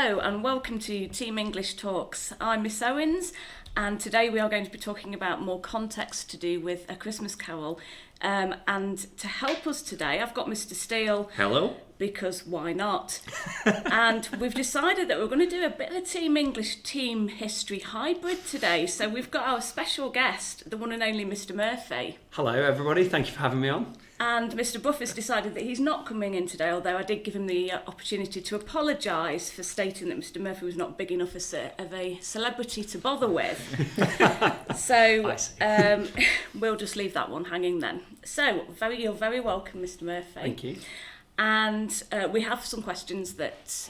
Hello and welcome to Team English Talks. I'm Miss Owens and today we are going to be talking about more context to do with A Christmas Carol. And to help us today, I've got Mr Steele. Hello. Because why not? And we've decided that we're going to do a bit of a Team English, Team History hybrid today. So we've got our special guest, the one and only Mr Murphy. Hello everybody, thank you for having me on. And Mr Buff has decided that he's not coming in today, although I did give him the opportunity to apologise for stating that Mr Murphy was not big enough of a celebrity to bother with. So we'll just leave that one hanging then. So you're very welcome, Mr Murphy. Thank you. And we have some questions that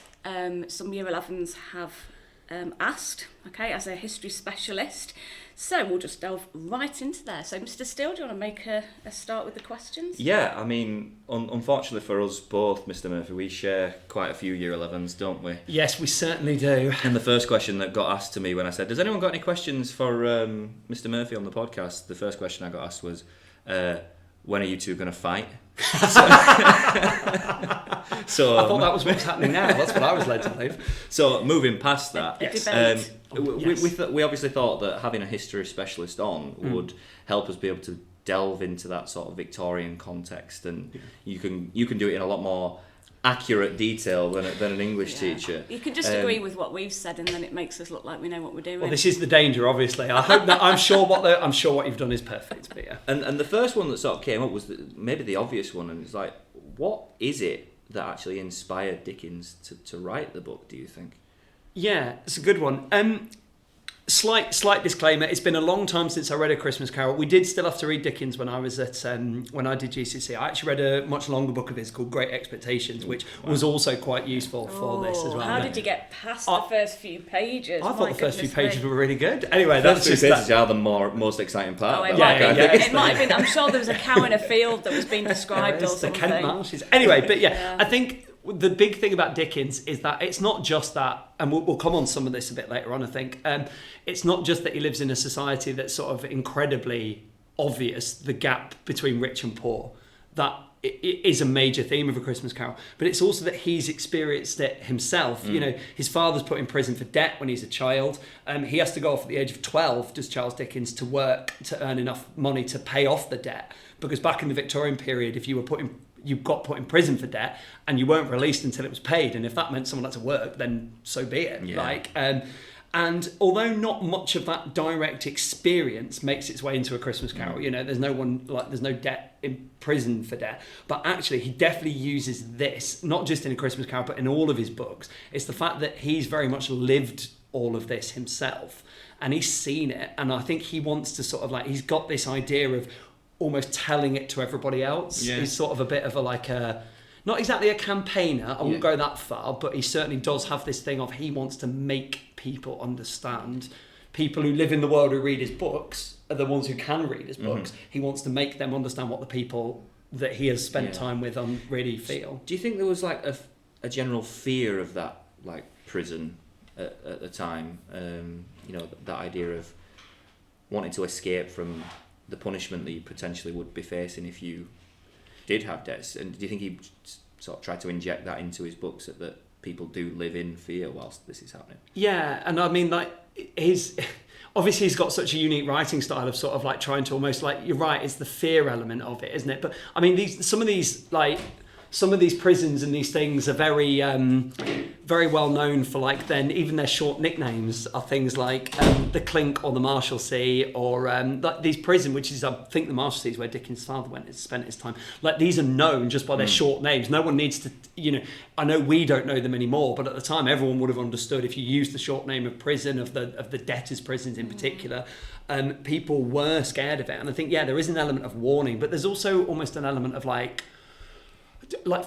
some Year 11s have asked, okay, as a history specialist. So we'll just delve right into there. So Mr Steele, do you want to make a start with the questions? Yeah, I mean, unfortunately for us both, Mr Murphy, we share quite a few Year 11s, don't we? Yes, we certainly do. And the first question that got asked to me when I said, does anyone got any questions for Mr Murphy on the podcast? The first question I got asked was, when are you two going to fight? So I thought that was what's happening now. That's what I was led to believe. So moving past that, Yes. we obviously thought that having a history specialist on would help us be able to delve into that sort of Victorian context, and you can do it in a lot more accurate detail than an English teacher. You can just agree with what we've said, and then it makes us look like we know what we're doing. Well, this is the danger, obviously. I hope that I'm sure what you've done is perfect. But yeah. And the first one that sort of came up was maybe the obvious one, and it's like, what is it that actually inspired Dickens to write the book, do you think? Yeah, it's a good one. Slight disclaimer, it's been a long time since I read A Christmas Carol. We did still have to read Dickens when I was at when I did GCSE. I actually read a much longer book of his called Great Expectations, which was also quite useful for this as well. How did you get past the first few pages? I thought the first few pages were really good. Anyway, that's just pages are the most exciting part. It might have been. I'm sure there was a cow in a field that was being described or something. The Kent Marshes. Anyway, but yeah, I think the big thing about Dickens is that it's not just that, and we'll come on some of this a bit later on, I think. It's not just that he lives in a society that's sort of incredibly obvious, the gap between rich and poor. That is a major theme of A Christmas Carol. But it's also that he's experienced it himself. You know, his father's put in prison for debt when he's a child. He has to go off at the age of 12, does Charles Dickens, to work to earn enough money to pay off the debt. Because back in the Victorian period, if you got put in prison for debt and you weren't released until it was paid, and if that meant someone had to work, then so be it. Yeah. And although not much of that direct experience makes its way into A Christmas Carol, you know, there's no debt in prison for debt, but actually he definitely uses this, not just in A Christmas Carol, but in all of his books. It's the fact that he's very much lived all of this himself, and he's seen it, and I think he wants to sort of he's got this idea of almost telling it to everybody else. Yeah. He's sort of a bit of not exactly a campaigner, I won't go that far, but he certainly does have this thing of he wants to make people understand. People who live in the world who read his books are the ones who can read his books. He wants to make them understand what the people that he has spent time with really feel. Do you think there was a general fear of that prison at the time? That idea of wanting to escape from the punishment that you potentially would be facing if you did have debts, and do you think he sort of tried to inject that into his books that people do live in fear whilst this is happening? Yeah, and I mean, obviously he's got such a unique writing style of sort of trying to almost you're right, it's the fear element of it, isn't it? But I mean, some of these prisons and these things are very very well known for then even their short nicknames are things like the Clink or the Marshalsea, or these prison, which is I think the Marshalsea is where Dickens' father went and spent his time. These are known just by their short names. No one needs to, I know we don't know them anymore, but at the time everyone would have understood if you used the short name of prison, of the debtors' prisons in particular. People were scared of it, and I think there is an element of warning, but there's also almost an element of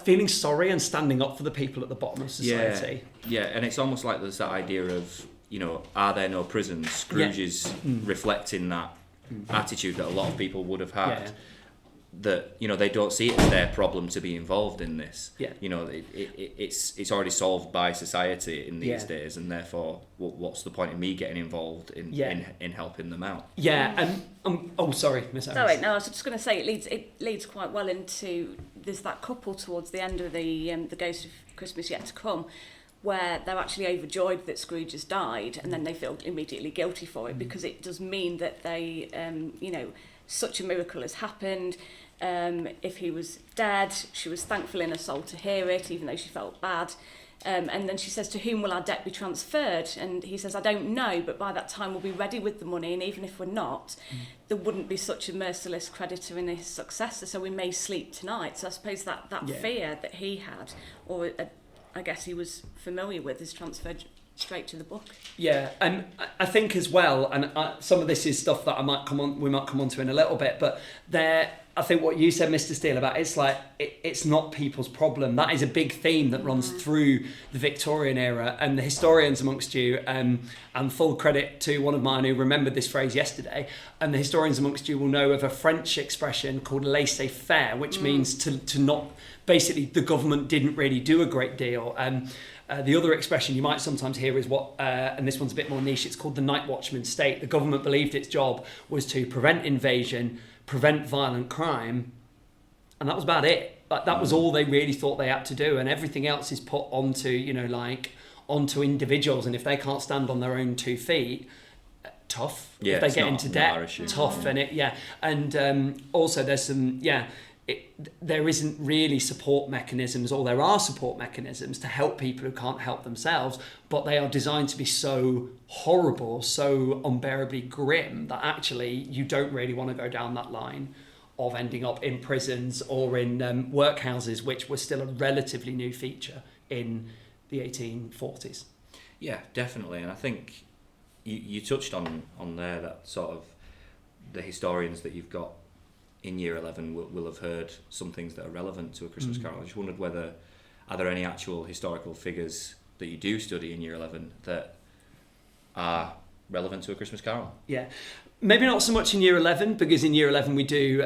feeling sorry and standing up for the people at the bottom of society. Yeah, and it's almost like there's that idea of, are there no prisons? Scrooge is reflecting that attitude that a lot of people would have had. That they don't see it as their problem to be involved in this. Yeah. It's already solved by society in these days, and therefore, what's the point of me getting involved in helping them out? Yeah, and sorry, Miss Harris. Sorry, no, I was just going to say it leads quite well into there's that couple towards the end of the Ghost of Christmas Yet to Come, where they're actually overjoyed that Scrooge has died, and then they feel immediately guilty for it, because it does mean that they, such a miracle has happened. If he was dead, she was thankful in her soul to hear it, even though she felt bad. And then she says, to whom will our debt be transferred? And he says, I don't know, but by that time we'll be ready with the money, and even if we're not, there wouldn't be such a merciless creditor in his successor, so we may sleep tonight. So I suppose that fear that he had, or I guess he was familiar with, is transferred straight to the book. Yeah, and I think as well, and some of this is stuff that we might come on to in a little bit, but I think what you said, Mr. Steele, about it's not people's problem. That is a big theme that runs through the Victorian era, and the historians amongst you, and full credit to one of mine who remembered this phrase yesterday, and the historians amongst you will know of a French expression called laissez-faire, which means to not, basically the government didn't really do a great deal. The other expression you might sometimes hear is and this one's a bit more niche, it's called the night watchman state. The government believed its job was to prevent invasion, prevent violent crime, and that was about it. Like, that was all they really thought they had to do, and everything else is put onto, onto individuals, and if they can't stand on their own 2 feet, tough. Yeah, if they get into debt, tough. And also there's some, there isn't really support mechanisms, or there are support mechanisms to help people who can't help themselves, but they are designed to be so horrible, so unbearably grim, that actually you don't really want to go down that line of ending up in prisons or in workhouses, which was still a relatively new feature in the 1840s. Yeah, definitely. And I think you touched on there that sort of the historians that you've got in year 11 will have heard some things that are relevant to A Christmas Carol. I just wondered are there any actual historical figures that you do study in year 11 that are relevant to A Christmas Carol? Yeah, maybe not so much in year 11, because in year 11 we do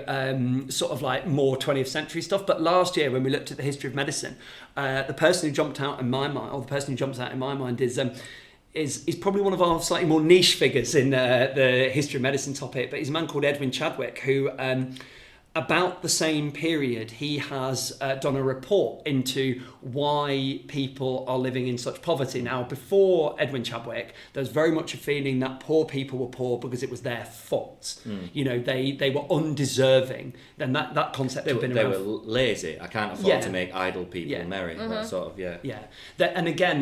sort of like more 20th century stuff. But last year, when we looked at the history of medicine, the person who jumped out in my mind is probably one of our slightly more niche figures in the history of medicine topic, but he's a man called Edwin Chadwick, who about the same period, he has done a report into why people are living in such poverty. Now, before Edwin Chadwick, there was very much a feeling that poor people were poor because it was their fault. They were undeserving. Then that concept had been around. They were lazy. I can't afford to make idle people merry. That sort of, And again,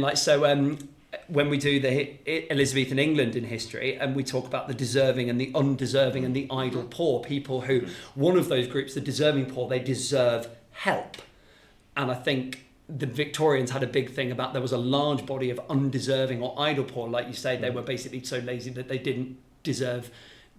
when we do the Elizabethan England in history, and we talk about the deserving and the undeserving and the idle poor, people who, one of those groups, the deserving poor, they deserve help. And I think the Victorians had a big thing about there was a large body of undeserving or idle poor. Like you say, they were basically so lazy that they didn't deserve,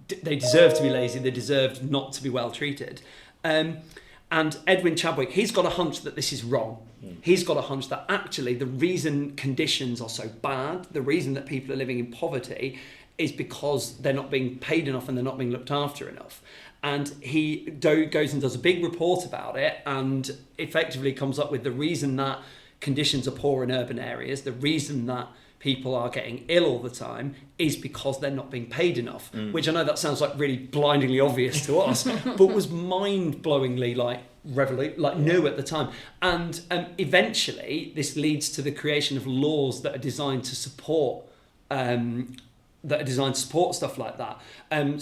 they deserved to be lazy, they deserved not to be well treated. And Edwin Chadwick, he's got a hunch that this is wrong. He's got a hunch that actually the reason conditions are so bad, the reason that people are living in poverty, is because they're not being paid enough and they're not being looked after enough. And he goes and does a big report about it, and effectively comes up with the reason that conditions are poor in urban areas, the reason that people are getting ill all the time is because they're not being paid enough, which I know that sounds like really blindingly obvious to us, but was mind-blowingly new at the time. And eventually this leads to the creation of laws that are designed to support stuff like that.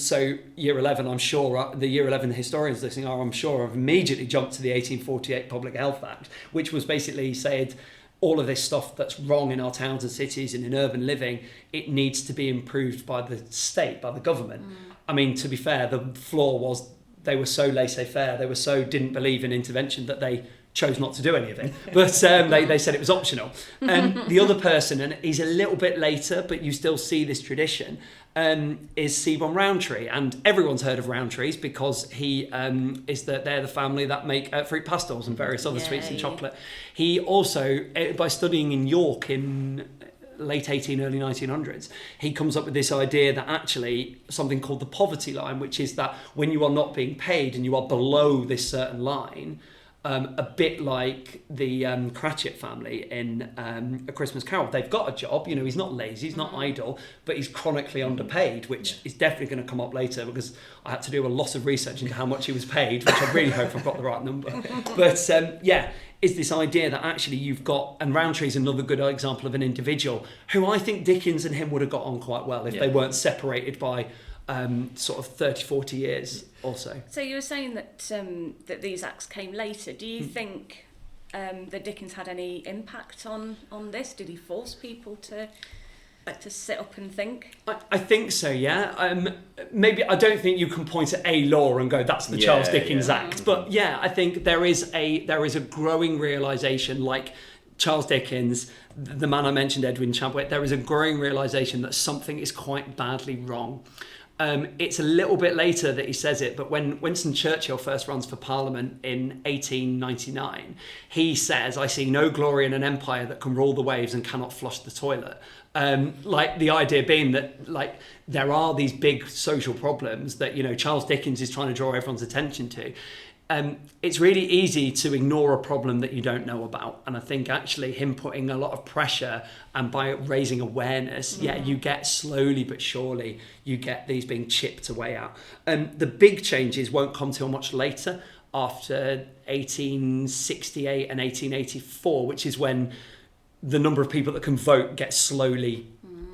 So year 11, I'm sure, the year 11 historians listening I'm sure have immediately jumped to the 1848 Public Health Act, which was basically said, all of this stuff that's wrong in our towns and cities and in urban living, it needs to be improved by the state, by the government. I mean, to be fair, the flaw was they were so laissez-faire, they were so didn't believe in intervention that they chose not to do any of it. But they said it was optional. The other person, and he's a little bit later, but you still see this tradition, is Sebon Rowntree. And everyone's heard of Rowntree's because they're the family that make fruit pastilles and various other sweets and chocolate. He also, by studying in York in late 18, early 1900s, he comes up with this idea that actually something called the poverty line, which is that when you are not being paid and you are below this certain line, A bit like the Cratchit family in A Christmas Carol. They've got a job, he's not lazy, he's not idle, but he's chronically underpaid, which is definitely going to come up later, because I had to do a lot of research into how much he was paid, which I really hope I've got the right number. But is this idea that actually you've got, and Roundtree's another good example of an individual who I think Dickens and him would have got on quite well if they weren't separated by sort of 30, 40 years or so. So you were saying that that these acts came later. Do you think that Dickens had any impact on this? Did he force people to sit up and think? I think so, yeah. Maybe I don't think you can point at a law and go, that's the Charles Dickens Act. But yeah, I think there is a growing realisation, like Charles Dickens, the man I mentioned, Edwin Chadwick, there is a growing realisation that something is quite badly wrong. It's a little bit later that he says it, but when Winston Churchill first runs for Parliament in 1899, he says, "I see no glory in an empire that can rule the waves and cannot flush the toilet." Like the idea being that like there are these big social problems that Charles Dickens is trying to draw everyone's attention to. It's really easy to ignore a problem that you don't know about, and I think actually him putting a lot of pressure and by raising awareness, you get slowly but surely you get these being chipped away at. The big changes won't come till much later, after 1868 and 1884, which is when the number of people that can vote gets slowly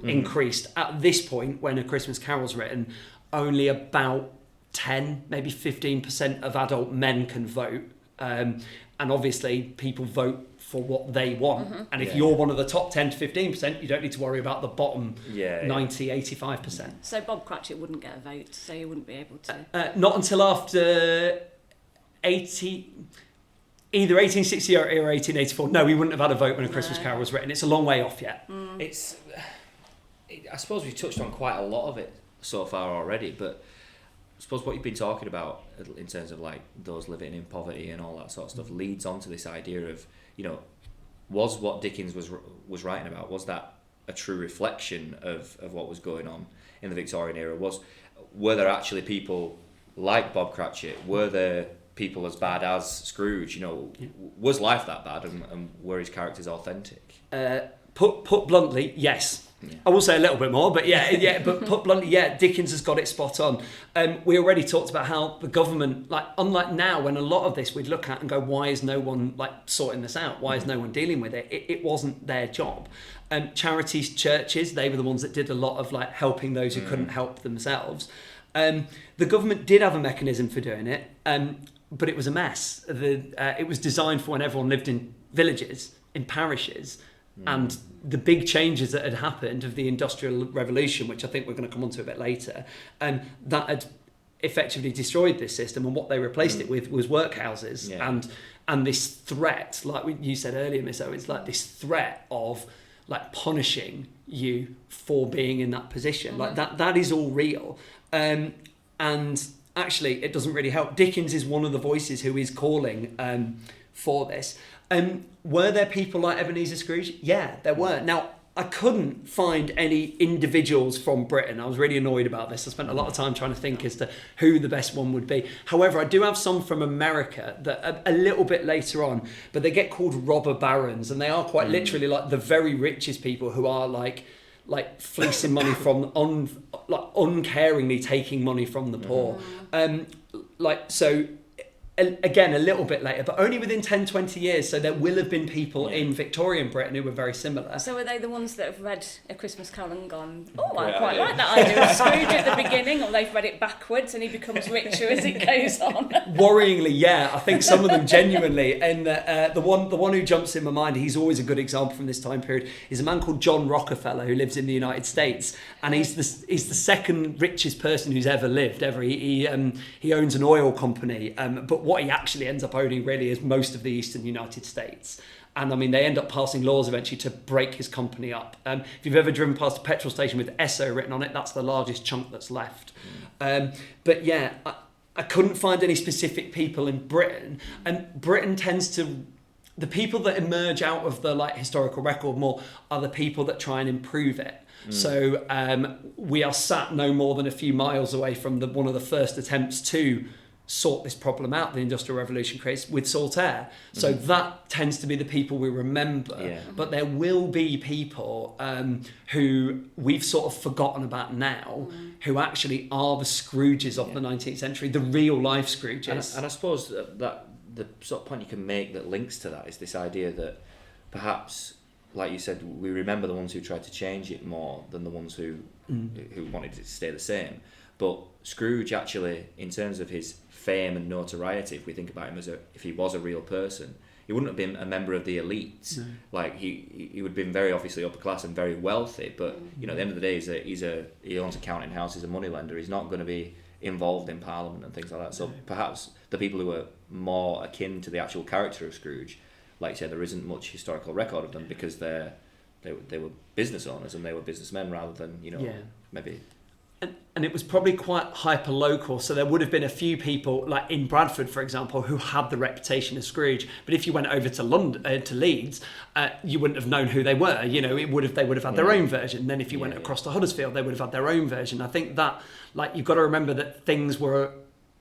increased. At this point, when A Christmas Carol's written, only about 10, maybe 15% of adult men can vote. And obviously people vote for what they want. And if you're one of the top 10 to 15%, you don't need to worry about the bottom 90, 85%. So Bob Cratchit wouldn't get a vote, so he wouldn't be able to... Not until after either 1860 or 1884. No, we wouldn't have had a vote when A Christmas Carol was written. It's a long way off yet. I suppose we've touched on quite a lot of it so far already, but I suppose what you've been talking about in terms of like those living in poverty and all that sort of stuff leads on to this idea of, was what Dickens was writing about, was that a true reflection of what was going on in the Victorian era? Were there actually people like Bob Cratchit? Were there people as bad as Scrooge? Was life that bad, and were his characters authentic? Put bluntly, yes. Yeah. I will say a little bit more, but but put bluntly, Dickens has got it spot on. We already talked about how the government, like unlike now, when a lot of this we'd look at and go, why is no one like sorting this out? Why is no one dealing with it? It wasn't their job. Charities, churches, they were the ones that did a lot of like helping those who couldn't help themselves. The government did have a mechanism for doing it, but it was a mess. It was designed for when everyone lived in villages, in parishes. And the big changes that had happened of the Industrial Revolution, which I think we're going to come on to a bit later, that had effectively destroyed this system, and what they replaced it with was workhouses and this threat, like you said earlier, Miss Owens, like this threat of like punishing you for being in that position. Like that is all real. And actually it doesn't really help. Dickens is one of the voices who is calling for this. Were there people like Ebenezer Scrooge? Yeah, there were. Now, I couldn't find any individuals from Britain. I was really annoyed about this. I spent a lot of time trying to think as to who the best one would be. However, I do have some from America that are a little bit later on, but they get called robber barons, and they are quite literally like the very richest people who are like fleecing money from uncaringly taking money from the poor. So again, a little bit later, but only within 10, 20 years. So there will have been people in Victorian Britain who were very similar. So are they the ones that have read A Christmas Carol and gone, I quite like that idea of Scrooge at the beginning, or they've read it backwards and he becomes richer as it goes on? Worryingly, yeah. I think some of them genuinely. And the one who jumps in my mind, he's always a good example from this time period, is a man called John Rockefeller who lives in the United States. And he's the second richest person who's ever lived. He owns an oil company, but what he actually ends up owning really is most of the eastern United States. And I mean, they end up passing laws eventually to break his company up. If you've ever driven past a petrol station with Esso written on it, that's the largest chunk that's left. But yeah, I couldn't find any specific people in Britain. And Britain tends to... The people that emerge out of the historical record more are the people that try and improve it. So we are sat no more than a few miles away from one of the first attempts to sort this problem out the Industrial Revolution creates with salt air. So that tends to be the people we remember. Yeah. But there will be people who we've sort of forgotten about now, who actually are the Scrooges of the 19th century, the real life Scrooges. And I suppose that the sort of point you can make that links to that is this idea that perhaps, like you said, we remember the ones who tried to change it more than the ones who wanted it to stay the same. But Scrooge actually, in terms of his fame and notoriety, if we think about him if he was a real person, he wouldn't have been a member of the elites. No. Like he would have been very obviously upper class and very wealthy, but you know, at the end of the day, he owns a counting house, he's a moneylender. He's not going to be involved in Parliament and things like that. So perhaps the people who are more akin to the actual character of Scrooge, like you said, there isn't much historical record of them because they were business owners and they were businessmen rather than maybe. And it was probably quite hyper-local, so there would have been a few people, like in Bradford, for example, who had the reputation of Scrooge. But if you went over to London, to Leeds, you wouldn't have known who they were. You know, they would have had their own version. Then if you went across to Huddersfield, they would have had their own version. I think that, like, you've got to remember that things were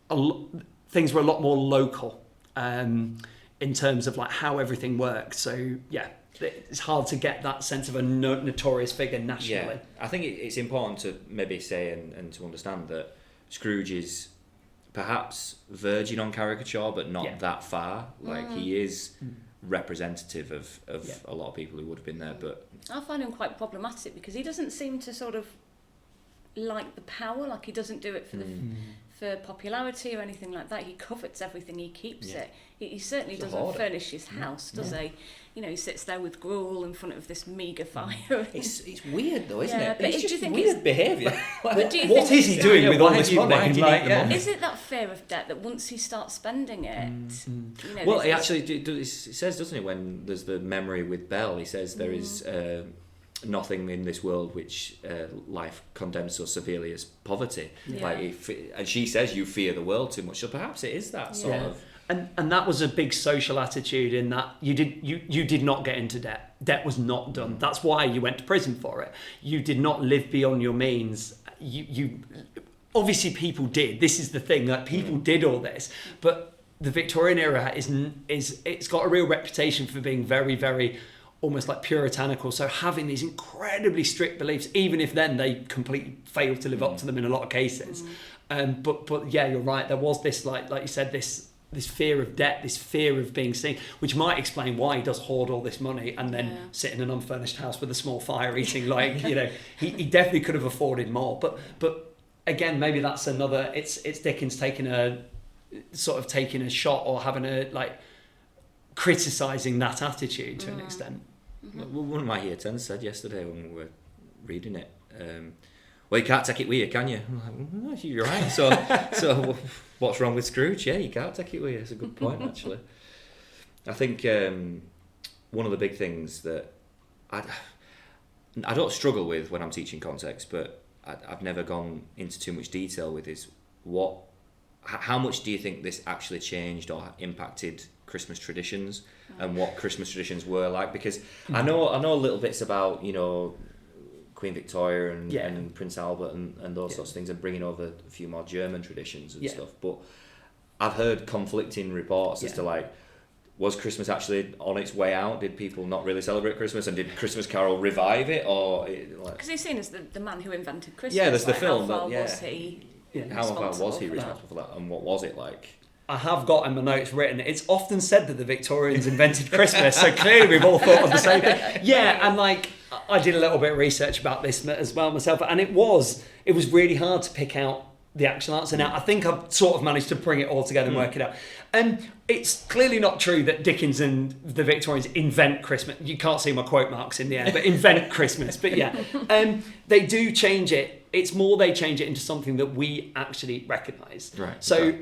a lot more local in terms of like how everything worked. So yeah. It's hard to get that sense of a notorious figure nationally. Yeah, I think it's important to maybe say and to understand that Scrooge is perhaps verging on caricature, but not that far. Like he is representative of a lot of people who would have been there. But I find him quite problematic because he doesn't seem to sort of like the power. Like he doesn't do it for popularity or anything like that. He covets everything. He keeps it. He certainly doesn't furnish his house, does he? You know, he sits there with gruel in front of this meagre fire. It's weird though, isn't it? But it's do you just think weird behaviour. What is he doing with all this money? Is it that fear of debt that once he starts spending it? You know, well, he actually it says, doesn't it, when there's the memory with Belle, he says there is nothing in this world which life condemns so severely as poverty. Like, and she says you fear the world too much. So perhaps it is that sort of. And that was a big social attitude in that you did not get into debt. Debt was not done. That's why you went to prison for it. You did not live beyond your means. You obviously people did. This is the thing, that people did all this, but the Victorian era it's got a real reputation for being very, very almost like puritanical. So takes these incredibly strict beliefs, even if then they completely fail to live up to them in a lot of cases. But yeah, you're right. There was this like you said, this fear of debt, this fear of being seen, which might explain why he does hoard all this money and then sit in an unfurnished house with a small fire eating, like, you know, he definitely could have afforded more. But again, maybe that's another, it's Dickens taking a shot or having a, like, criticising that attitude to an extent. One of my year 10s said yesterday when we were reading it, well, you can't take it with you, can you? I'm like, you're right. So what's wrong with Scrooge? Yeah, you can't take it with you. It's a good point, actually. I think one of the big things that I don't struggle with when I'm teaching context, but I've never gone into too much detail with is how much do you think this actually changed or impacted Christmas traditions and what Christmas traditions were like? Because I know little bits about, you know, Queen Victoria and Prince Albert and those sorts of things, and bringing over a few more German traditions and stuff. But I've heard conflicting reports as to, like, was Christmas actually on its way out? Did people not really celebrate Christmas, and did Christmas Carol revive it, or because he's seen as the man who invented Christmas? Yeah, there's the film. How far was he? How far was he responsible for that, and what was it like? I have got in my notes written, it's often said that the Victorians invented Christmas, so clearly we've all thought of the same thing. Yeah, and like, I did a little bit of research about this as well myself, and it was really hard to pick out the actual answer. Now, I think I've sort of managed to bring it all together and work it out. It's clearly not true that Dickens and the Victorians invent Christmas. You can't see my quote marks in the air, but invent Christmas. But yeah, they do change it. It's more they change it into something that we actually recognise. Right. So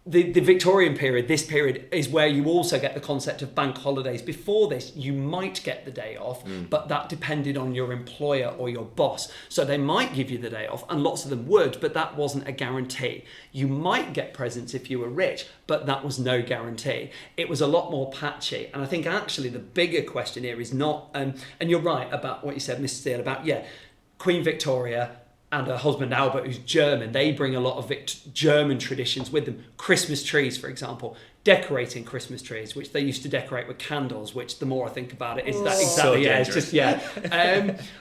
the Victorian period, this period, is where you also get the concept of bank holidays. Before this, you might get the day off, but that depended on your employer or your boss. So they might give you the day off, and lots of them would, but that wasn't a guarantee. You might get presents if you were rich, but that was no guarantee. It was a lot more patchy. And I think actually the bigger question here is not, and you're right about what you said, Mr. Steele, about, Queen Victoria, and her husband Albert, who's German, they bring a lot of German traditions with them. Christmas trees, for example, decorating Christmas trees, which they used to decorate with candles, which the more I think about it, is that exactly, so it's just,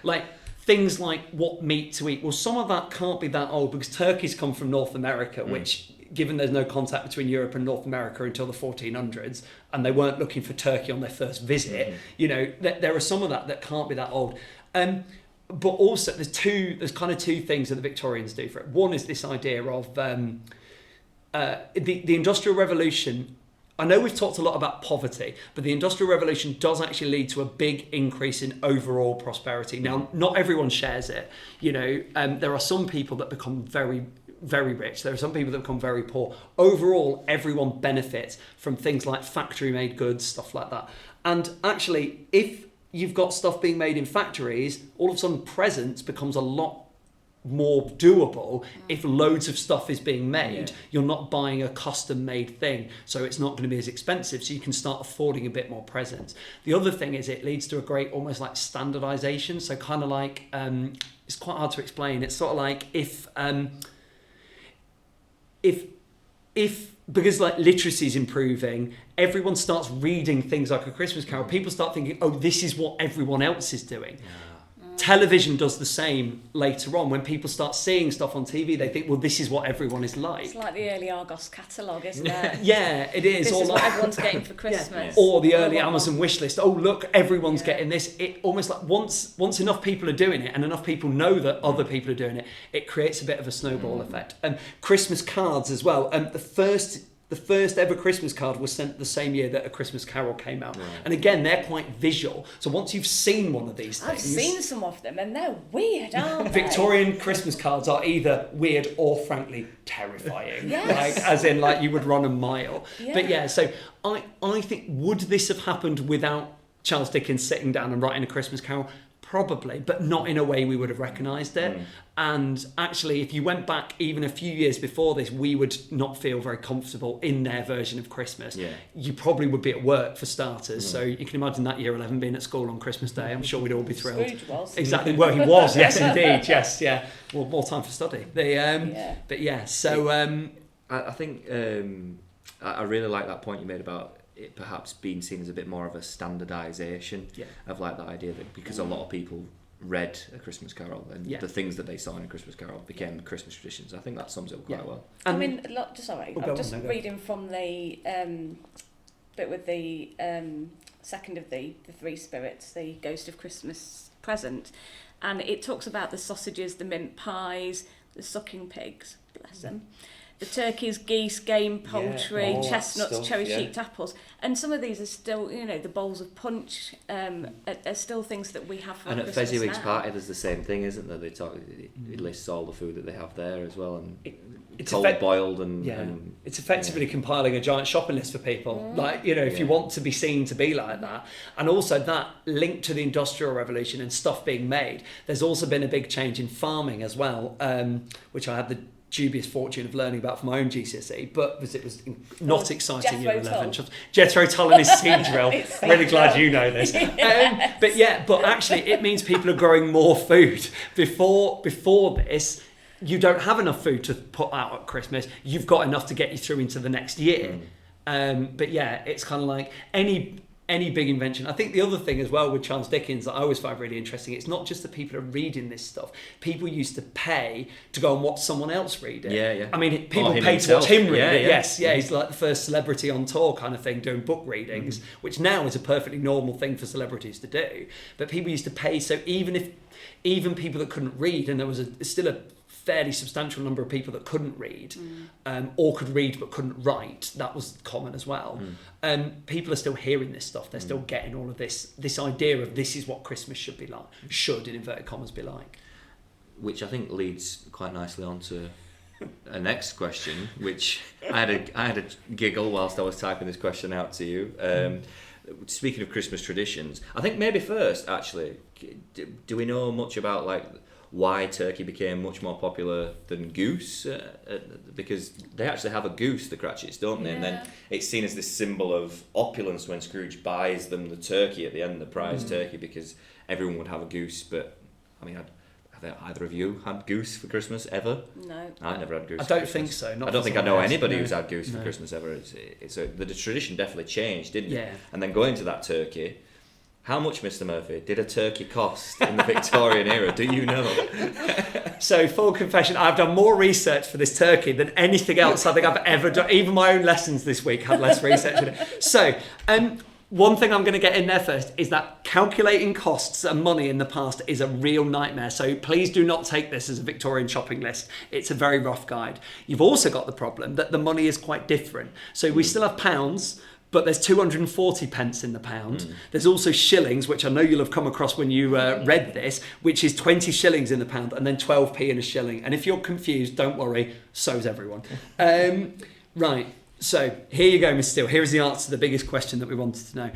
like things like what meat to eat. Well, some of that can't be that old because turkeys come from North America, which, given there's no contact between Europe and North America until the 1400s, and they weren't looking for turkey on their first visit, there are some of that can't be that old. But also, there's kind of two things that the Victorians do for it. One is this idea of the Industrial Revolution. I know we've talked a lot about poverty, but the Industrial Revolution does actually lead to a big increase in overall prosperity. Now, not everyone shares it. There are some people that become very, very rich. There are some people that become very poor. Overall, everyone benefits from things like factory-made goods, stuff like that. And actually, if you've got stuff being made in factories, all of a sudden presents becomes a lot more doable if loads of stuff is being made. You're not buying a custom made thing, so it's not going to be as expensive, so you can start affording a bit more presents. The other thing is it leads to a great almost like standardization, so kind of like it's quite hard to explain. It's sort of like if because like literacy is improving, everyone starts reading things like A Christmas Carol. People start thinking, oh, this is what everyone else is doing. Television does the same later on. When people start seeing stuff on TV, they think, well, this is what everyone is like. It's like the early Argos catalogue, isn't it? Yeah, it is. This or is like, what everyone's getting for Christmas. Or the early Amazon wish list. Oh, look, everyone's getting this. It almost like once enough people are doing it and enough people know that other people are doing it, it creates a bit of a snowball effect. And Christmas cards as well. The first ever Christmas card was sent the same year that A Christmas Carol came out. Right. And again, they're quite visual. So once you've seen one of these things... I've seen some of them and they're weird, aren't they? Victorian Christmas cards are either weird or frankly terrifying. Yes. Like, as in like you would run a mile. Yeah. But yeah, so I think, would this have happened without Charles Dickens sitting down and writing A Christmas Carol? Probably, but not in a way we would have recognised it. And actually, if you went back even a few years before this, we would not feel very comfortable in their version of Christmas. You probably would be at work for starters, so you can imagine that year 11 being at school on Christmas Day. I'm sure we'd all be thrilled. Scrooge was. Exactly, well, he was, yes, indeed, yes, yeah. Well, more time for study. But yeah, so... I think I really like that point you made about it perhaps being seen as a bit more of a standardisation of like that idea that because a lot of people read A Christmas Carol and the things that they saw in A Christmas Carol became Christmas traditions. I think that sums it up quite well. I mean, I'm just reading from the bit with the second of the three spirits, the Ghost of Christmas Present, and it talks about the sausages, the mince pies, the sucking pigs, bless them, the turkeys, geese, game, poultry, chestnuts, stuff, cherry-cheeked apples. And some of these are still, the bowls of punch are still things that we have for Christmas. And at Fezziwig's party, there's the same thing, isn't there? It lists all the food that they have there as well, and it's boiled and it's effectively compiling a giant shopping list for people. Like, if you want to be seen to be like that. And also that linked to the Industrial Revolution and stuff being made, there's also been a big change in farming as well, which I had the dubious fortune of learning about from my own GCSE, but it was not exciting year 11. Jethro Tull and his seed drill. Really glad you know this. But actually it means people are growing more food. Before this, you don't have enough food to put out at Christmas. You've got enough to get you through into the next year. It's kind of like any big invention. I think the other thing as well with Charles Dickens that I always find really interesting, it's not just that people are reading this stuff. People used to pay to go and watch someone else read it. Yeah. I mean, people paid to watch him read it. Yes, he's like the first celebrity on tour kind of thing, doing book readings, which now is a perfectly normal thing for celebrities to do. But people used to pay, so even people that couldn't read, and there was still a fairly substantial number of people that couldn't read or could read but couldn't write, that was common as well. People are still hearing this stuff, they're still getting all of this idea of this is what Christmas should be like, should in inverted commas be like, which I think leads quite nicely on to a next question, which I had a giggle whilst I was typing this question out to you. Speaking of Christmas traditions, I think maybe first actually, do we know much about like why turkey became much more popular than goose? Because they actually have a goose, the Cratchits, don't they? And then it's seen as this symbol of opulence when Scrooge buys them the turkey at the end, the prize turkey, because everyone would have a goose. But I mean, I Have either of you had goose for Christmas ever? No. I never had goose. I don't think so. I don't think I know anybody who's had goose for Christmas ever. The tradition definitely changed, didn't it? Yeah. And then going to that turkey, how much, Mr. Murphy, did a turkey cost in the Victorian era? Do you know? So, full confession, I've done more research for this turkey than anything else I think I've ever done. Even my own lessons this week had less research in it. So, one thing I'm going to get in there first is that calculating costs and money in the past is a real nightmare. So please do not take this as a Victorian shopping list. It's a very rough guide. You've also got the problem that the money is quite different. So we still have pounds, but there's 240 pence in the pound. There's also shillings, which I know you'll have come across when you read this, which is 20 shillings in the pound and then 12p in a shilling. And if you're confused, don't worry, so's everyone. Right. So here you go, Mr. Steele. Here is the answer to the biggest question that we wanted to know.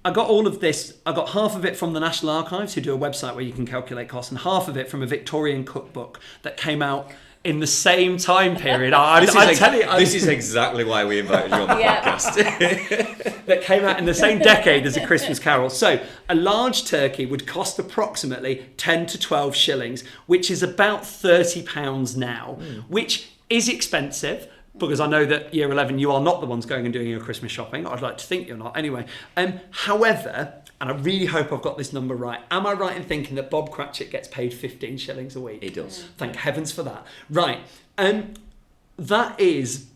I got all of this. I got half of it from the National Archives, who do a website where you can calculate costs, and half of it from a Victorian cookbook that came out in the same time period. This is exactly why we invited you on the podcast. That came out in the same decade as A Christmas Carol. So a large turkey would cost approximately 10 to 12 shillings, which is about £30 now, which is expensive. Because I know that year 11, you are not the ones going and doing your Christmas shopping. I'd like to think you're not. Anyway, however, and I really hope I've got this number right. Am I right in thinking that Bob Cratchit gets paid 15 shillings a week? He does. Thank heavens for that. Right. That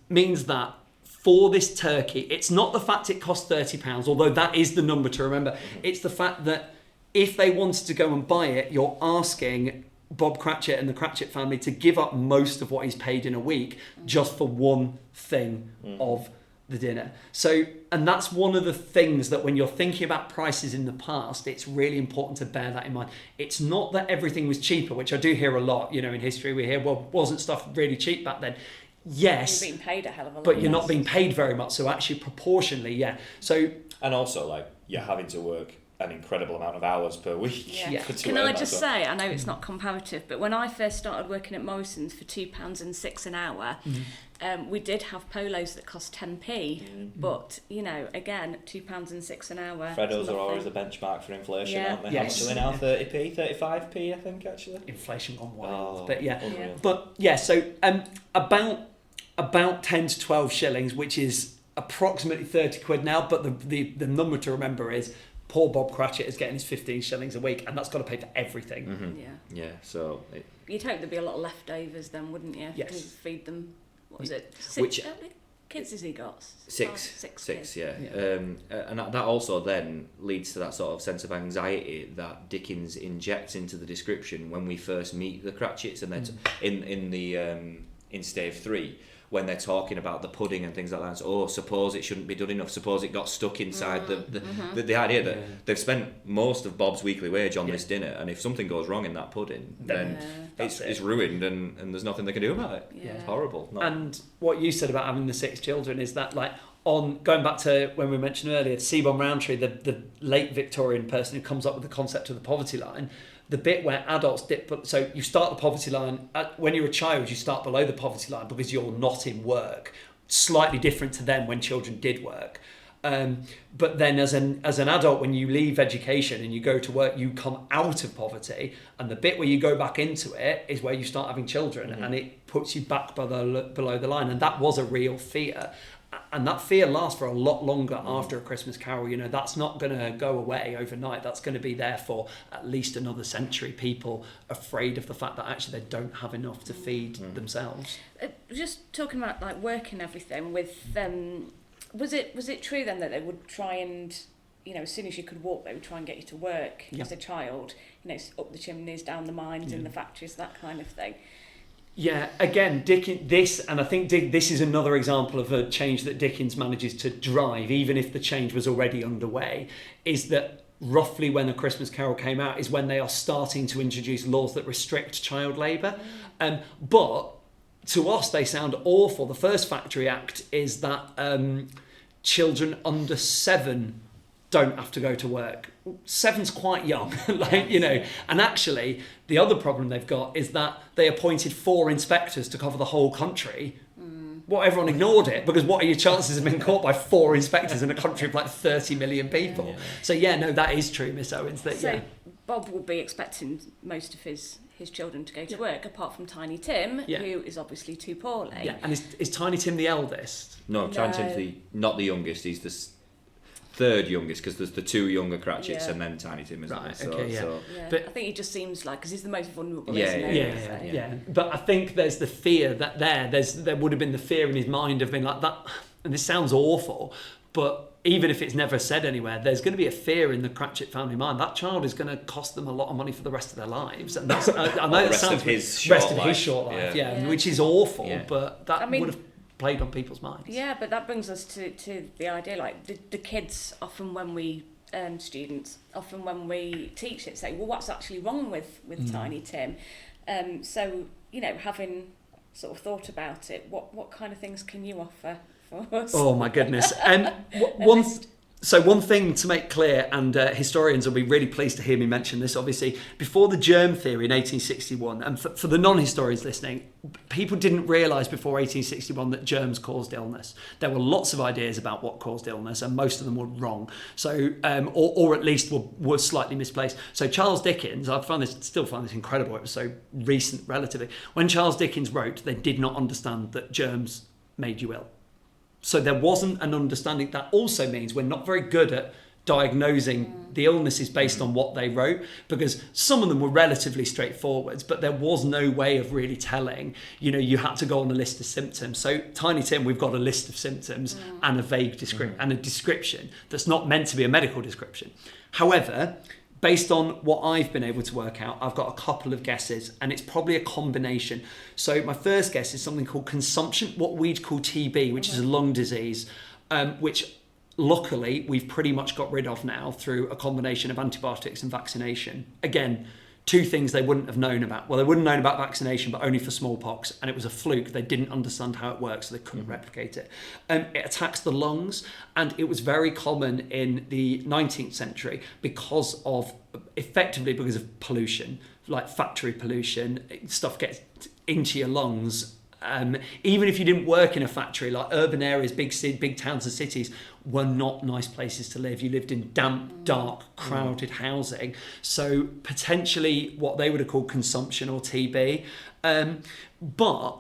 means that for this turkey, it's not the fact it costs £30, although that is the number to remember. It's the fact that if they wanted to go and buy it, you're asking Bob Cratchit and the Cratchit family to give up most of what he's paid in a week just for one thing of the dinner. So, and that's one of the things that when you're thinking about prices in the past, it's really important to bear that in mind. It's not that everything was cheaper, which I do hear a lot, in history we hear, well, wasn't stuff really cheap back then? Yes. You're being paid a hell of a lot. But you're not being paid very much, so actually proportionally, yeah. So, and also, you're having to work an incredible amount of hours per week. Yeah. Can I just say, I know it's not comparative, but when I first started working at Morrison's for £2.06 an hour, we did have polos that cost 10p, but again, £2.06 an hour. Freddos are always a benchmark for inflation, aren't they? Yes. Actually now 30p, 35p, I think actually. Inflation gone wild, but unreal. But yeah. So about 10 to 12 shillings, which is approximately 30 quid now. But the number to remember is, poor Bob Cratchit is getting his 15 shillings a week, and that's got to pay for everything. Mm-hmm. Yeah. So you'd hope there'd be a lot of leftovers then, wouldn't you? Yes. To feed them. What was it? Which kids has he got? Six. Yeah. And that also then leads to that sort of sense of anxiety that Dickens injects into the description when we first meet the Cratchits, and then in stave 3. When they're talking about the pudding and things like that, so, suppose it shouldn't be done enough, suppose it got stuck inside the idea that they've spent most of Bob's weekly wage on this dinner, and if something goes wrong in that pudding, then it's ruined, and there's nothing they can do about it. It's horrible. And what you said about having the 6 children is that, on going back to when we mentioned earlier, Seaborn Rowntree, the late Victorian person who comes up with the concept of the poverty line, the bit where adults dip, so you start the poverty line, when you're a child, you start below the poverty line because you're not in work. Slightly different to them when children did work. But then as an adult, when you leave education and you go to work, you come out of poverty, and the bit where you go back into it is where you start having children, and it puts you back below the line. And that was a real fear. And that fear lasts for a lot longer after A Christmas Carol. That's not going to go away overnight. That's going to be there for at least another century. People afraid of the fact that actually they don't have enough to feed themselves. Just talking about work and everything with was it true then that they would try and as soon as you could walk they would try and get you to work as a child, up the chimneys, down the mines, in the factories, that kind of thing? Yeah, again, this is another example of a change that Dickens manages to drive, even if the change was already underway, is that roughly when A Christmas Carol came out is when they are starting to introduce laws that restrict child labour. But to us, they sound awful. The first Factory Act is that children under 7 don't have to go to work. 7's quite young, and actually the other problem they've got is that they appointed 4 inspectors to cover the whole country. Well, everyone ignored it, because what are your chances of being caught by 4 inspectors in a country of 30 million people? So that is true, Miss Owens. Bob will be expecting most of his his children to go to work, apart from Tiny Tim, who is obviously too poorly. Yeah, and is Tiny Tim the eldest? No, Tiny Tim's not the youngest. He's the third youngest, because there's the two younger Cratchits and then Tiny Tim, isn't there? But I think he just seems like, because he's the most vulnerable, yeah. But I think there's the fear that there would have been the fear in his mind of being like that, and this sounds awful, but even if it's never said anywhere, there's going to be a fear in the Cratchit family mind. That child is going to cost them a lot of money for the rest of their lives. And that's, I know that sounds his short life, which is awful, but that would have played on people's minds. Yeah, but that brings us to the idea, like the kids often when we, students, often when we teach it, say, well, what's actually wrong with Tiny Tim? So, having sort of thought about it, what kind of things can you offer for us? Oh my goodness. One thing to make clear, and historians will be really pleased to hear me mention this, obviously, before the germ theory in 1861, and for the non-historians listening, people didn't realise before 1861 that germs caused illness. There were lots of ideas about what caused illness, and most of them were wrong, so or at least were slightly misplaced. So Charles Dickens, still find this incredible, it was so recent relatively, when Charles Dickens wrote, they did not understand that germs made you ill. So there wasn't an understanding. That also means we're not very good at diagnosing the illnesses based on what they wrote, because some of them were relatively straightforward, but there was no way of really telling. You had to go on a list of symptoms. So Tiny Tim, we've got a list of symptoms and a vague description and a description that's not meant to be a medical description. However, based on what I've been able to work out, I've got a couple of guesses, and it's probably a combination. So my first guess is something called consumption, what we'd call TB, which is a lung disease, which luckily we've pretty much got rid of now through a combination of antibiotics and vaccination. Again, two things they wouldn't have known about. Well, they wouldn't have known about vaccination, but only for smallpox, and it was a fluke. They didn't understand how it works, so they couldn't replicate it. It attacks the lungs, and it was very common in the 19th century because of pollution, like factory pollution. Stuff gets into your lungs. Even if you didn't work in a factory, like urban areas, big towns and cities were not nice places to live. You lived in damp, dark, crowded housing. So potentially what they would have called consumption or TB. But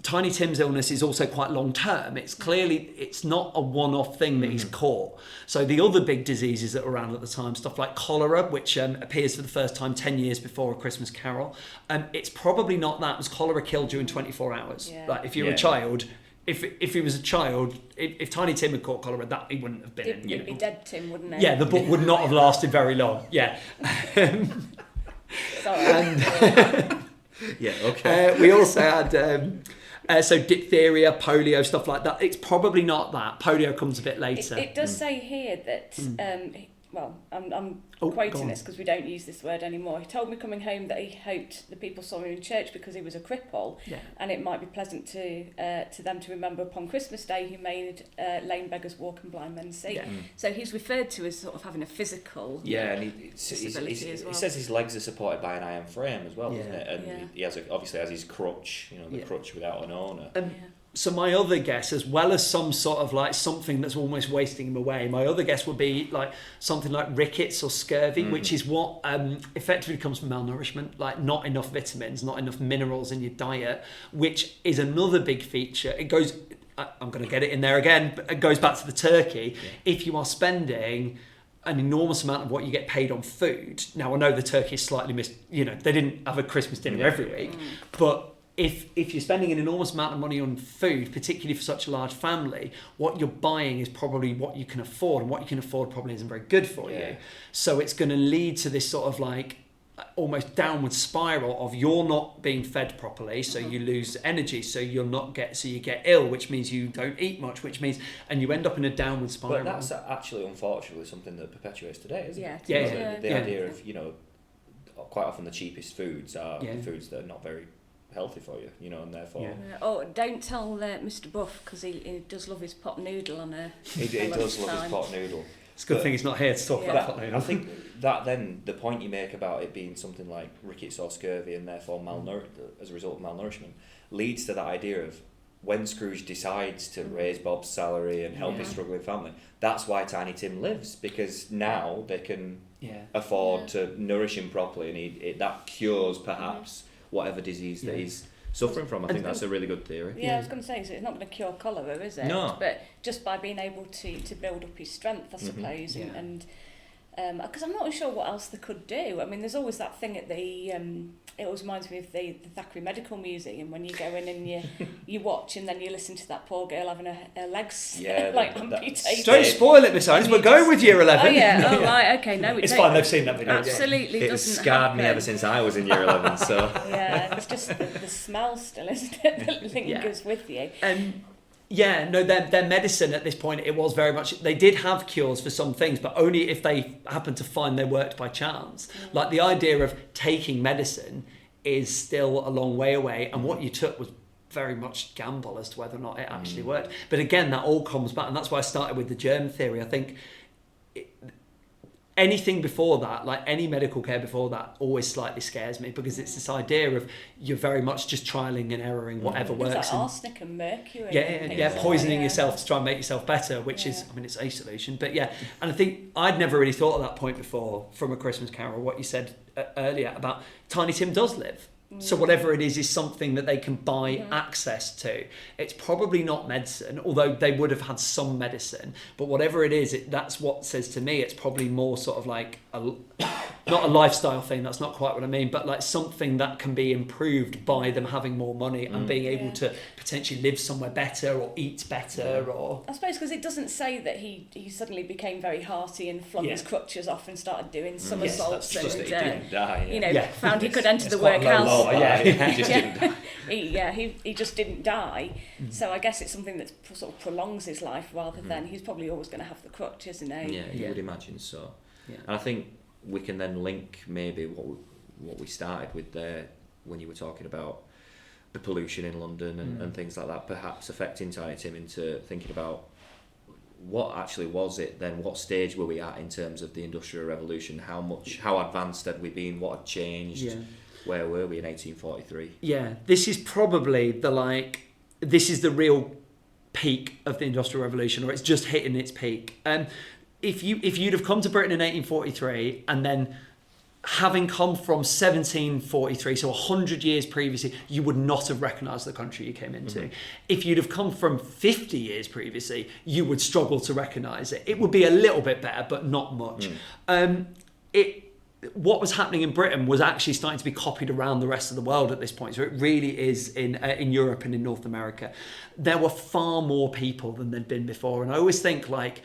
Tiny Tim's illness is also quite long term. It's not a one-off thing that he's caught. So the other big diseases that were around at the time, stuff like cholera, which appears for the first time 10 years before A Christmas Carol, it's probably not that, because cholera killed you in 24 hours. Yeah. Like if you were a child, if he was a child, if Tiny Tim had caught cholera, that he wouldn't have been. It'd be dead Tim, wouldn't it? Yeah, the book would not have lasted very long. Yeah. Sorry. Yeah, okay. We also had diphtheria, polio, stuff like that. It's probably not that. Polio comes a bit later. It does say here that, I'm quoting this because we don't use this word anymore. He told me coming home that he hoped the people saw him in church because he was a cripple, and it might be pleasant to them to remember upon Christmas Day he made lame beggars walk and blind men see. Yeah. So he's referred to as sort of having a physical disability as well. He says his legs are supported by an iron frame as well, doesn't it? And he obviously has his crutch, the crutch without an owner. So my other guess, as well as some sort of like something that's almost wasting him away, my other guess would be like something like rickets or scurvy, which is what effectively comes from malnourishment, like not enough vitamins, not enough minerals in your diet, which is another big feature. It goes, I'm going to get it in there again, but it goes back to the turkey. Yeah. If you are spending an enormous amount of what you get paid on food, now I know the turkey is slightly they didn't have a Christmas dinner every week, but if you're spending an enormous amount of money on food, particularly for such a large family, what you're buying is probably what you can afford, and what you can afford probably isn't very good for you. So it's going to lead to this sort of like almost downward spiral of you're not being fed properly, so you lose energy, so you get ill, which means you don't eat much, and you end up in a downward spiral. But that's actually unfortunately something that perpetuates today, isn't it? The idea of quite often the cheapest foods are the foods that are not very healthy for you, and therefore. Oh, don't tell Mr. Buff, because he does love his pot noodle on a. He does love his pot noodle. It's a good thing he's not here to talk about pot noodle. I think that then the point you make about it being something like rickets or scurvy and therefore as a result of malnourishment leads to that idea of when Scrooge decides to raise Bob's salary and help his struggling family, that's why Tiny Tim lives, because now they can afford to nourish him properly, and that cures perhaps whatever disease that he's suffering from. I think that's a really good theory. Yeah, I was going to say, so it's not going to cure cholera, is it? No. But just by being able to build up his strength, I suppose, and because I'm not really sure what else they could do. I mean, there's always that thing at the it always reminds me of the Thackeray Medical Museum, when you go in and you watch and then you listen to that poor girl having her legs amputated. Don't spoil it, Miss Owens. We're going with year 11. Oh yeah, oh right, okay, no, it's fine. They've seen that video. Absolutely, it has scarred me ever since I was in year 11. So yeah, it's just the smell still, isn't it, that lingers with you. Yeah, no, their medicine at this point, it was very much, they did have cures for some things, but only if they happened to find they worked by chance. Like the idea of taking medicine is still a long way away, and what you took was very much gamble as to whether or not it actually worked. But again, that all comes back, and that's why I started with the germ theory. I think anything before that, like any medical care before that, always slightly scares me, because it's this idea of you're very much just trialing and erroring whatever works. Like arsenic and mercury. Poisoning yourself to try and make yourself better, which is, I mean, it's a solution. But yeah, and I think I'd never really thought at that point before from A Christmas Carol, what you said earlier about Tiny Tim does live. So whatever it is something that they can buy access to. It's probably not medicine, although they would have had some medicine. But whatever it is, that's what says to me it's probably more sort of like not a lifestyle thing, that's not quite what I mean, but like something that can be improved by them having more money and being able to potentially live somewhere better or eat better. Or I suppose because it doesn't say that he suddenly became very hearty and flung his crutches off and started doing somersaults and he didn't die. Found he could enter the workhouse. He just didn't die. He just didn't die. So I guess it's something that sort of prolongs his life rather than he's probably always going to have the crutch, isn't he? Yeah, you would imagine so. Yeah. And I think we can then link maybe what we started with there when you were talking about the pollution in London and things like that, perhaps affecting Tiny Tim into thinking about what actually was it then, what stage were we at in terms of the Industrial Revolution, how advanced had we been, what had changed, where were we in 1843? Yeah, this is probably this is the real peak of the Industrial Revolution, or it's just hitting its peak. If you'd have come to Britain in 1843 and then having come from 1743, so 100 years previously, you would not have recognised the country you came into. If you'd have come from 50 years previously, you would struggle to recognise it. It would be a little bit better, but not much. What was happening in Britain was actually starting to be copied around the rest of the world at this point. So it really is in Europe and in North America. There were far more people than there'd been before. And I always think like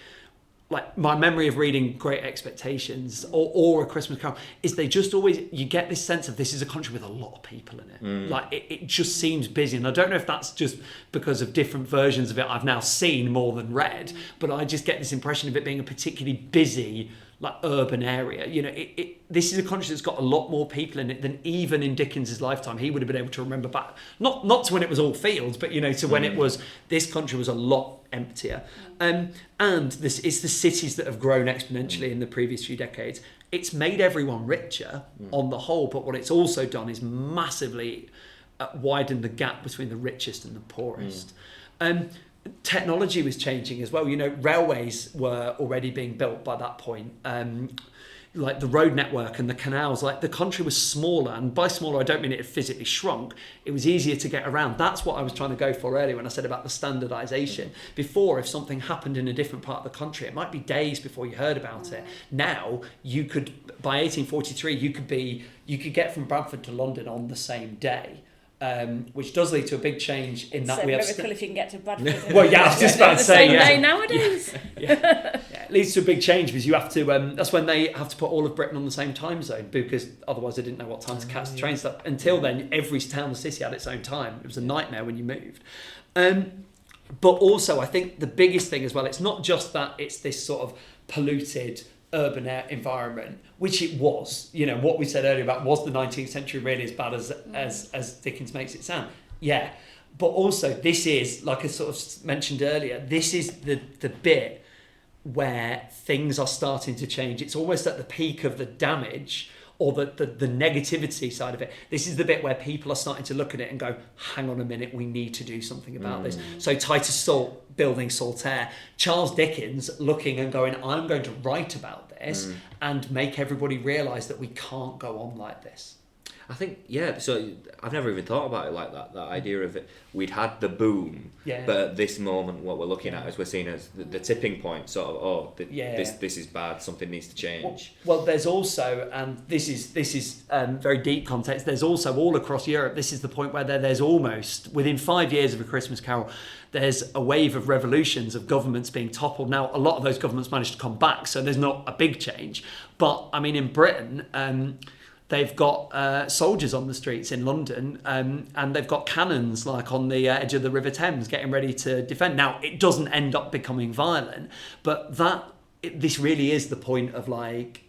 my memory of reading Great Expectations or A Christmas Carol is they just always, you get this sense of this is a country with a lot of people in it. Like it just seems busy. And I don't know if that's just because of different versions of it I've now seen more than read, but I just get this impression of it being a particularly busy, like urban area. You know, this is a country that's got a lot more people in it than even in Dickens's lifetime. He would have been able to remember back, not to when it was all fields, but to when it was, this country was a lot emptier. And it's the cities that have grown exponentially in the previous few decades. It's made everyone richer on the whole, but what it's also done is massively widened the gap between the richest and the poorest. Technology was changing as well. Railways were already being built by that point. Like the road network and the canals, like the country was smaller, and by smaller I don't mean it had physically shrunk. It was easier to get around. That's what I was trying to go for earlier when I said about the standardisation. Before, if something happened in a different part of the country, it might be days before you heard about it. Now you could, by 1843, you could get from Bradford to London on the same day. Which does lead to a big change in that we have. It's a miracle if you can get to Bradford. Well, yeah, I was just about to say, day nowadays. It leads to a big change because you have to. That's when they have to put all of Britain on the same time zone, because otherwise they didn't know what time to catch the trains. Until then, every town and city had its own time. It was a nightmare when you moved. But also, I think the biggest thing as well, it's not just that it's this sort of polluted urban environment, which it was. What we said earlier about, was the 19th century really as bad as Dickens makes it sound? Yeah. But also, this is, like I sort of mentioned earlier, this is the bit where things are starting to change. It's almost at the peak of the damage or the negativity side of it. This is the bit where people are starting to look at it and go, hang on a minute, we need to do something about this. So Titus Salt building Saltaire, Charles Dickens looking and going, I'm going to write about this and make everybody realise that we can't go on like this. I think, so I've never even thought about it like that idea of it. We'd had the boom, but at this moment what we're looking at is we're seeing as the tipping point, sort of, this is bad, something needs to change. Well, there's also, and this is very deep context, there's also all across Europe, this is the point where there's almost, within 5 years of A Christmas Carol, there's a wave of revolutions, of governments being toppled. Now, a lot of those governments managed to come back, so there's not a big change. But, I mean, in Britain... they've got soldiers on the streets in London, and they've got cannons like on the edge of the River Thames getting ready to defend. Now, it doesn't end up becoming violent, but this really is the point of like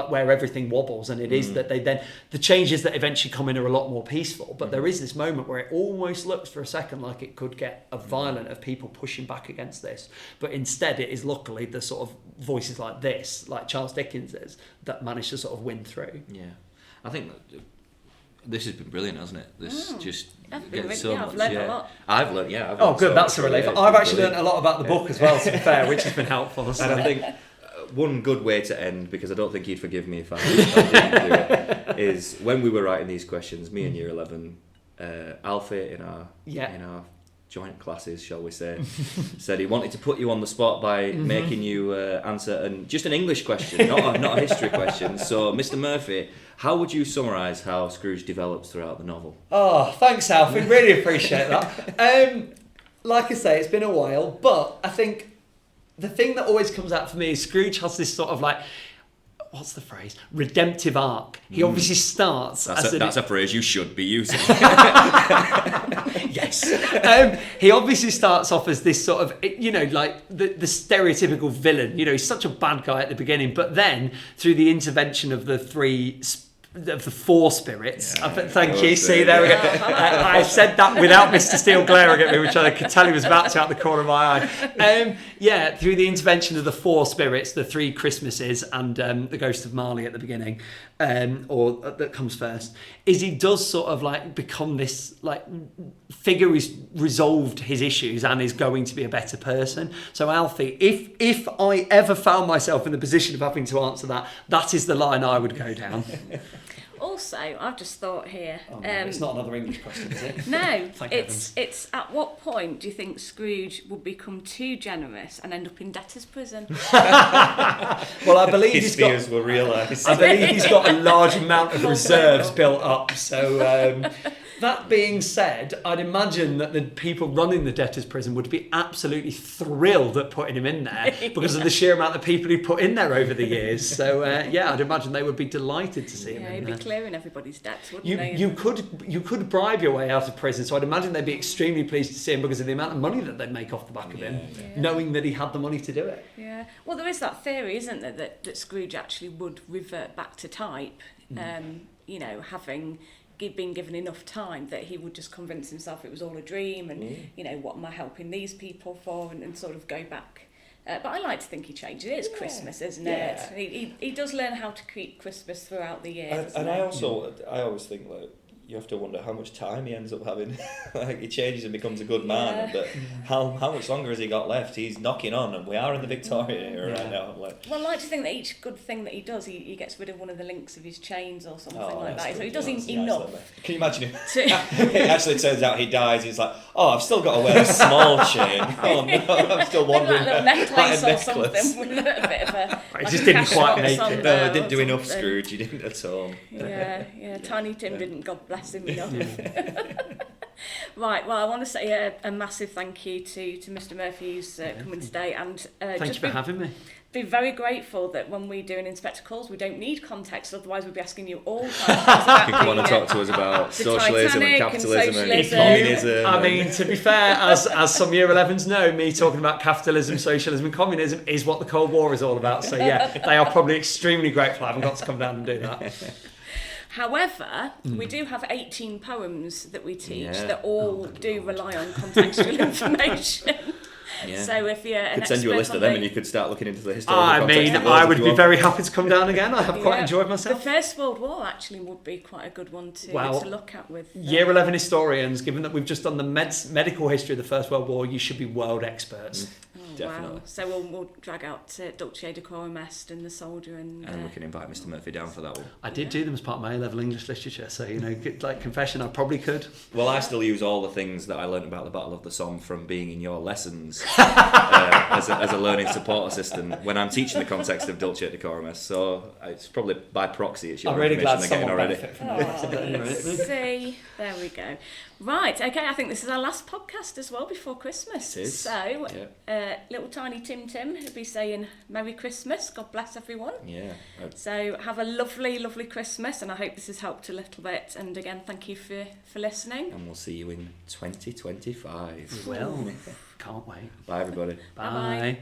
where everything wobbles, and it is that the changes that eventually come in are a lot more peaceful. But there is this moment where it almost looks for a second like it could get violent, of people pushing back against this. But instead, it is luckily the sort of voices like this, like Charles Dickens's, that manage to sort of win through. Yeah, I think this has been brilliant, hasn't it? This I've learned a lot. I've learned, good, that's a relief. I've actually learned a lot about the book as well, to be fair, which has been helpful. So. And I think one good way to end, because I don't think he'd forgive me if I didn't do it, is when we were writing these questions, me and Year 11, Alfie in our joint classes, shall we say, said he wanted to put you on the spot by making you answer just an English question, not a history question. So, Mr. Murphy, how would you summarise how Scrooge develops throughout the novel? Oh, thanks, Alfie. Really appreciate that. Like I say, it's been a while, but I think the thing that always comes out for me is Scrooge has this sort of like, what's the phrase? Redemptive arc. He obviously starts... That's a phrase you should be using. Yes. He obviously starts off as this sort of, like the stereotypical villain. He's such a bad guy at the beginning, but then through the intervention of the four spirits. Thank you. See, there we go. I said that without Mr. Steele glaring at me, which I could tell he was about to out the corner of my eye. Through the intervention of the four spirits, the three Christmases, and the ghost of Marley at the beginning, or that comes first, is he does sort of like become this like figure who's resolved his issues and is going to be a better person. So Alfie, if I ever found myself in the position of having to answer that, that is the line I would go down. Also, I've just thought here... no, it's not another English question, is it? No, it's at what point do you think Scrooge would become too generous and end up in debtor's prison? Well, I believe his fears were realised. I believe he's got a large amount of reserves built up, so... That being said, I'd imagine that the people running the debtor's prison would be absolutely thrilled at putting him in there because of the sheer amount of people he put in there over the years. So, I'd imagine they would be delighted to see him in there. Yeah, he'd be clearing everybody's debts, wouldn't they? You could bribe your way out of prison, so I'd imagine they'd be extremely pleased to see him because of the amount of money that they'd make off the back of him, knowing that he had the money to do it. Yeah. Well, there is that theory, isn't there, that Scrooge actually would revert back to type, having... been given enough time that he would just convince himself it was all a dream and what am I helping these people for and sort of go back. But I like to think he changes. It is Christmas, isn't it? He does learn how to keep Christmas throughout the year. And I always think like you have to wonder how much time he ends up having. Like he changes and becomes a good man, but how much longer has he got left? He's knocking on, and we are in the Victorian era right now. Well, I like to think that each good thing that he does, he gets rid of one of the links of his chains or something like that. Good. So he does enough. Can you imagine him? It actually turns out he dies. He's like, I've still got to wear a small chain. Oh no, I'm still wandering. Like a necklace or something with a bit of a. He just didn't quite make it. No, I didn't do enough, Scrooge. He didn't at all. Yeah. Tiny Tim didn't. God bless him enough. Right, well, I want to say a massive thank you to Mr. Murphy who's coming today, and thank you for having me. Be very grateful that when we do an Inspector Calls, we don't need context, otherwise we'd be asking you all kinds of questions. People want to talk to us about socialism and capitalism and communism. I mean, to be fair, as some Year 11s know, me talking about capitalism, socialism and communism is what the Cold War is all about. So yeah, they are probably extremely grateful I haven't got to come down and do that. However, we do have 18 poems that we teach that all do rely on contextual information. Yeah. So if you're an could send you a expert list on of them the- and you could start looking into the historical I context mean, of those I if would you be want. very happy to come down again. I have quite Yeah. enjoyed The myself. First World War actually would be quite a good one to look at with... Year 11 historians, given that we've just done the medical history of the First World War, you should be world experts. Definitely. Wow. So we'll drag out Dulce Decorum Est and The Soldier and we can invite Mr. Murphy down for that one. I did do them as part of my A-level English literature, so, like confession, I probably could. Well, I still use all the things that I learned about the Battle of the Somme from being in your lessons as a learning support assistant when I'm teaching the context of Dulce Decorum Est. So it's probably by proxy it's your I'm really glad information someone they're getting benefit from this. See, there we go. Right, okay, I think this is our last podcast as well before Christmas. It is. So, little tiny Tim will be saying Merry Christmas, God bless everyone. Yeah. So have a lovely, lovely Christmas, and I hope this has helped a little bit. And again, thank you for listening. And we'll see you in 2025. Well, can't wait. Bye, everybody. Bye. Bye-bye.